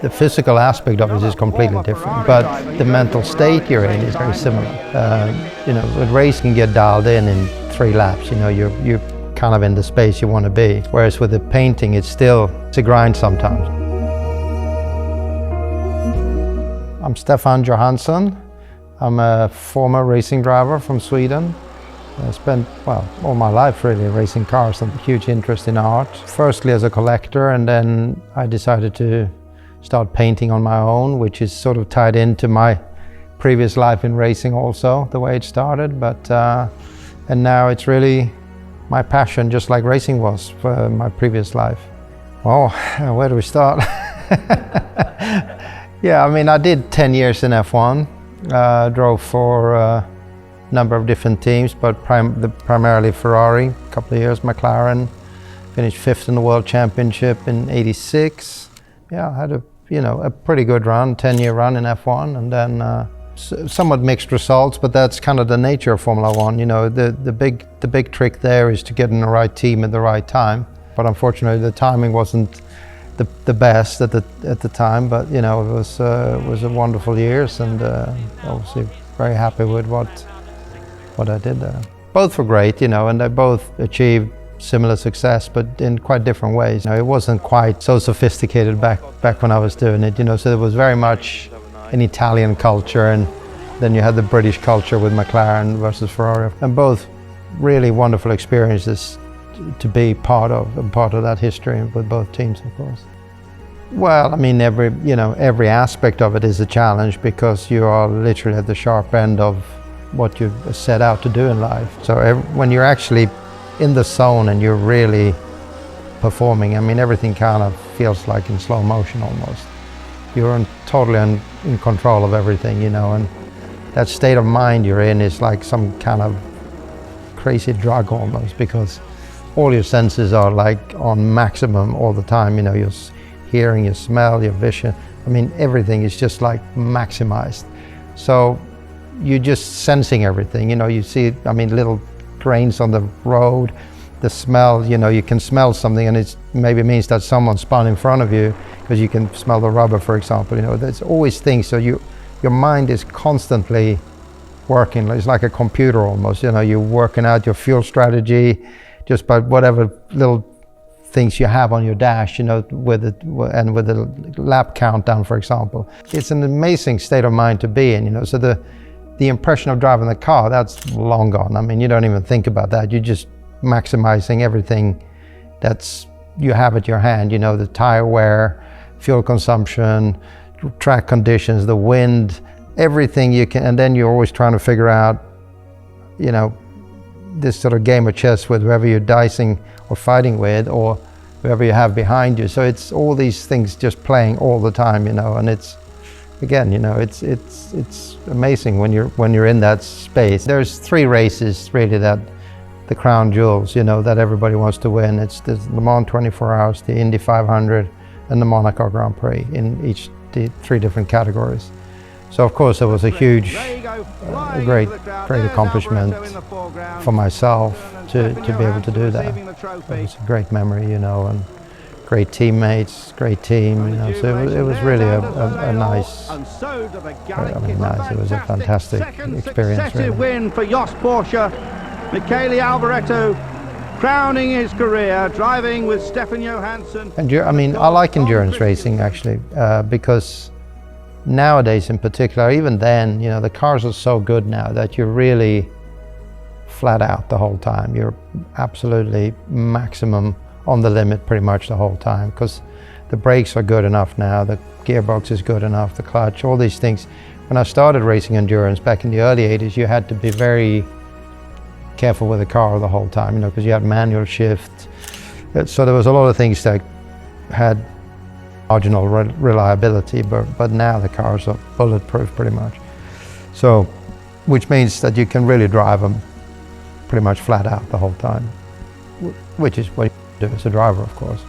The physical aspect of it is completely different, but the mental state you're in is very similar. With racing you get dialed in 3 laps, you're kind of in the space you want to be. Whereas with the painting, it's a grind sometimes. I'm Stefan Johansson. I'm a former racing driver from Sweden. I spent, all my life really racing cars and huge interest in art. Firstly as a collector, and then I decided to start painting on my own, which is sort of tied into my previous life in racing also, the way it started. And now it's really my passion, just like racing was for my previous life. Well, where do we start? I did 10 years in F1. Drove for a number of different teams, but primarily Ferrari, a couple of years McLaren. Finished 5th in the World Championship in '86. I had a pretty good run, 10-year run in F1, and then somewhat mixed results, but that's kind of the nature of Formula One. The big trick there is to get in the right team at the right time. But unfortunately, the timing wasn't the best at the time. But it was a wonderful years, and obviously very happy with what I did there. Both were great, and they both achieved similar success, but in quite different ways. It wasn't quite so sophisticated back when I was doing it, so there was very much an Italian culture, and then you had the British culture with McLaren versus Ferrari, and both really wonderful experiences to be part of that history with both teams, of course. Well, every aspect of it is a challenge, because you are literally at the sharp end of what you set out to do in life. So when you're actually in the zone and you're really performing, everything kind of feels like in slow motion almost. You're totally in control of everything, and that state of mind you're in is like some kind of crazy drug almost, because all your senses are like on maximum all the time. Your hearing, your smell, your vision, everything is just like maximized. So you're just sensing everything, you see, little grains on the road, the smell, you can smell something, and it maybe means that someone spun in front of you, because you can smell the rubber, for example. There's always things, so your mind is constantly working. It's like a computer almost, you're working out your fuel strategy just by whatever little things you have on your dash, with the lap countdown, for example. It's an amazing state of mind to be in, so the impression of driving the car, that's long gone. You don't even think about that. You're just maximizing everything you have at your hand, the tire wear, fuel consumption, track conditions, the wind, everything you can, and then you're always trying to figure out, this sort of game of chess with whoever you're dicing or fighting with, or whoever you have behind you. So it's all these things just playing all the time, and it's, again, it's amazing when you're in that space. There's 3 races really that the crown jewels, that everybody wants to win. It's the Le Mans 24 Hours, the Indy 500, and the Monaco Grand Prix in the 3 different categories. So of course it was a huge, great accomplishment for myself to be able to do that. It was a great memory, and great teammates, great team, so it was really a nice, it was a fantastic experience, really. Win for Jost Porsche, Michele Alboreto, crowning his career, driving with Stefan Johansson. I like endurance racing actually, because nowadays in particular, even then, the cars are so good now that you're really flat out the whole time. You're absolutely maximum on the limit pretty much the whole time, because the brakes are good enough now, the gearbox is good enough, the clutch, all these things. When I started racing endurance back in the early 80s, you had to be very careful with the car the whole time, because you had manual shift. So there was a lot of things that had marginal reliability, but now the cars are bulletproof pretty much. So, which means that you can really drive them pretty much flat out the whole time, which is what you do as a driver, of course.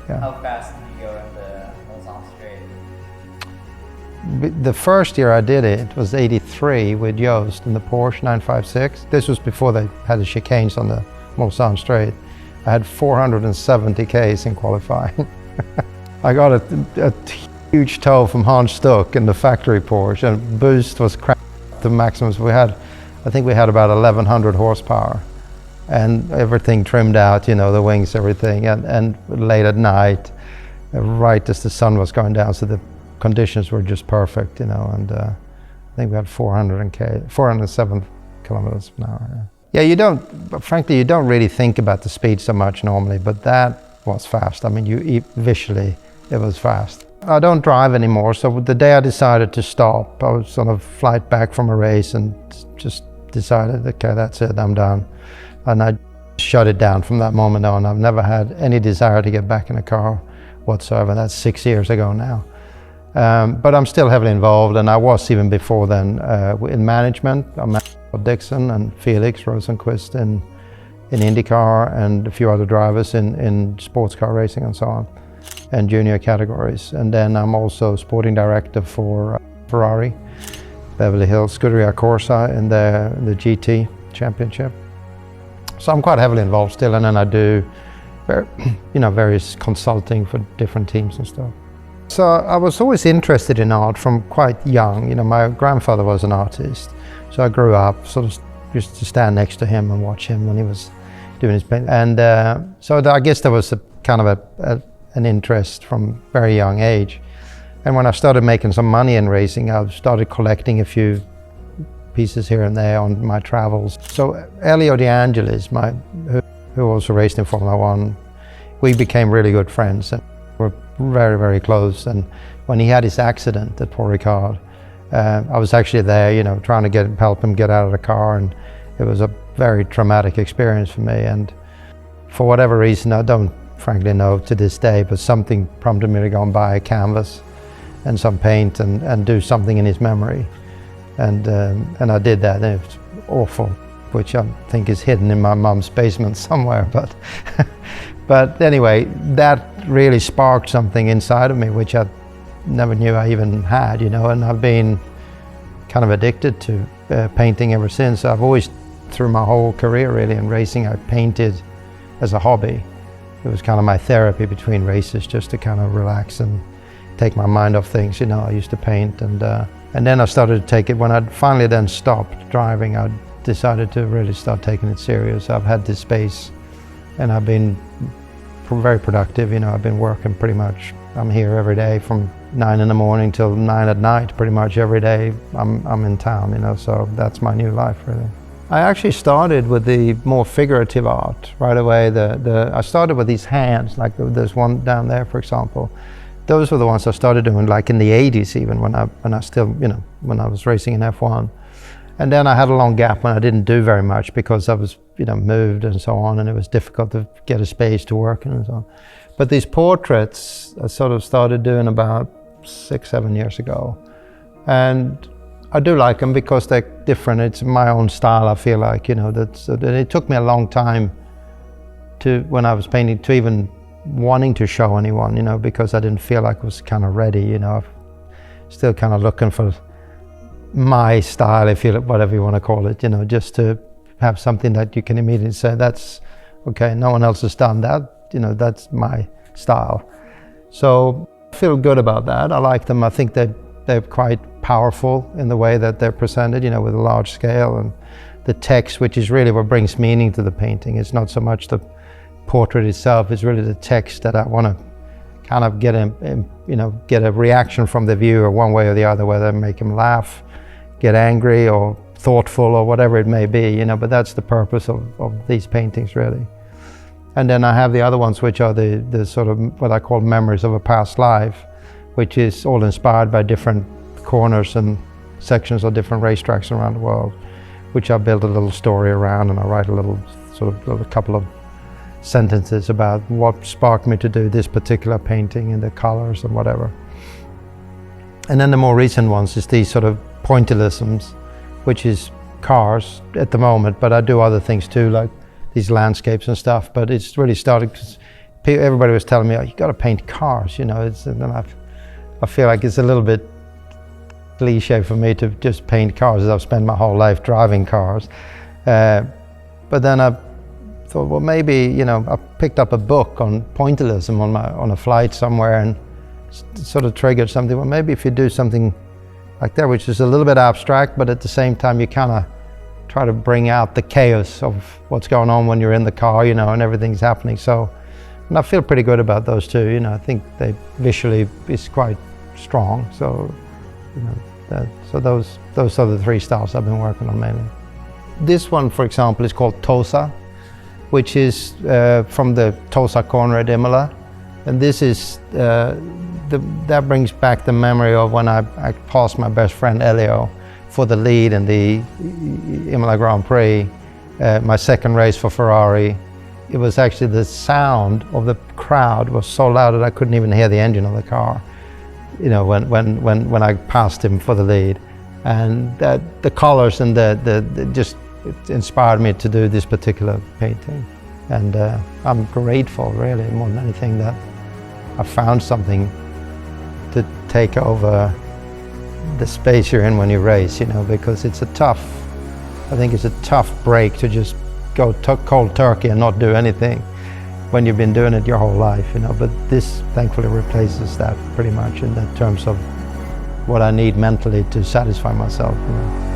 Yeah. How fast did you go in the Lausanne Straight? The first year I did it was 83 with Jost in the Porsche 956. This was before they had the chicanes on the Lausanne Straight. I had 470 Ks in qualifying. I got a huge toe from Hans Stuck in the factory Porsche, and boost was cranked to maximums. I think we had about 1100 horsepower, and everything trimmed out, you know, the wings, everything, and late at night, right as the sun was going down, so the conditions were just perfect, you know, and I think we had 407 kilometers an hour. Yeah, frankly, you don't really think about the speed so much normally, but that was fast. I mean, visually, it was fast. I don't drive anymore, so the day I decided to stop, I was on a flight back from a race and just decided, okay, that's it, I'm done. And I shut it down from that moment on. I've never had any desire to get back in a car whatsoever. That's 6 years ago now. But I'm still heavily involved, and I was even before then in management. I managed Dixon and Felix Rosenqvist in IndyCar and a few other drivers in sports car racing and so on, and junior categories. And then I'm also sporting director for Ferrari, Beverly Hills Scuderia Corsa in the GT Championship. So I'm quite heavily involved still, and then I do, you know, various consulting for different teams and stuff. So I was always interested in art from quite young. You know, my grandfather was an artist, so I grew up sort of used to stand next to him and watch him when he was doing his painting. And so I guess there was a kind of an interest from very young age. And when I started making some money in racing, I started collecting a few pieces here and there on my travels. So Elio De Angelis, who also raced in Formula One, we became really good friends and were very, very close. And when he had his accident at Paul Ricard, I was actually there, you know, trying to help him get out of the car, and it was a very traumatic experience for me. And for whatever reason, I don't frankly know to this day, but something prompted me to go and buy a canvas and some paint and do something in his memory. And I did that, and it was awful, which I think is hidden in my mum's basement somewhere. But anyway, that really sparked something inside of me, which I never knew I even had, you know, and I've been kind of addicted to painting ever since. I've always, through my whole career really in racing, I painted as a hobby. It was kind of my therapy between races, just to kind of relax and take my mind off things, you know. I used to paint, and then I started to take it, when I finally then stopped driving, I decided to really start taking it serious. I've had this space, and I've been very productive, you know. I've been working pretty much, I'm here every day from 9 in the morning till 9 at night, pretty much every day I'm in town, you know, so that's my new life really. I actually started with the more figurative art right away. I started with these hands, like there's one down there, for example. Those were the ones I started doing like in the 80s even, when I still, you know, when I was racing in F1. And then I had a long gap when I didn't do very much because I was, you know, moved and so on, and it was difficult to get a space to work in and so on. But these portraits I sort of started doing about 6-7 years ago. And I do like them because they're different. It's my own style, I feel like, you know. It took me a long time when I was painting, to even wanting to show anyone, you know, because I didn't feel like I was kind of ready, you know. I'm still kind of looking for my style, if you, whatever you want to call it, you know, just to have something that you can immediately say, that's okay, no one else has done that, you know, that's my style. So I feel good about that. I like them. I think they're quite powerful in the way that they're presented, you know, with a large scale, and the text, which is really what brings meaning to the painting. It's not so much the portrait itself, it's really the text that I want to kind of get a reaction from the viewer one way or the other, whether make him laugh, get angry, or thoughtful, or whatever it may be, you know. But that's the purpose of these paintings really. And then I have the other ones, which are the sort of what I call memories of a past life, which is all inspired by different corners and sections of different racetracks around the world, which I build a little story around, and I write a couple of sentences about what sparked me to do this particular painting and the colors and whatever. And then the more recent ones is these sort of pointillisms, which is cars at the moment, but I do other things too, like these landscapes and stuff. But it's really started because everybody was telling me, oh, you got to paint cars, you know. And then I feel like it's a little bit cliche for me to just paint cars, as I've spent my whole life driving cars. But then I thought, well, maybe, you know, I picked up a book on pointillism on a flight somewhere, and sort of triggered something. Well, maybe if you do something like that, which is a little bit abstract, but at the same time you kind of try to bring out the chaos of what's going on when you're in the car, you know, and everything's happening. So, and I feel pretty good about those two. You know, I think they visually is quite strong. So, you know, so those are the three styles I've been working on mainly. This one, for example, is called Tosa, which is from the Tosa corner at Imola, and this is that brings back the memory of when I passed my best friend Elio for the lead in the Imola Grand Prix, my second race for Ferrari. It was actually the sound of the crowd was so loud that I couldn't even hear the engine of the car, you know, when I passed him for the lead. And the colors and the just it inspired me to do this particular painting. And I'm grateful, really, more than anything, that I found something to take over the space you're in when you race, you know, because I think it's a tough break to just go cold turkey and not do anything when you've been doing it your whole life, you know. But this thankfully replaces that pretty much in terms of what I need mentally to satisfy myself, you know.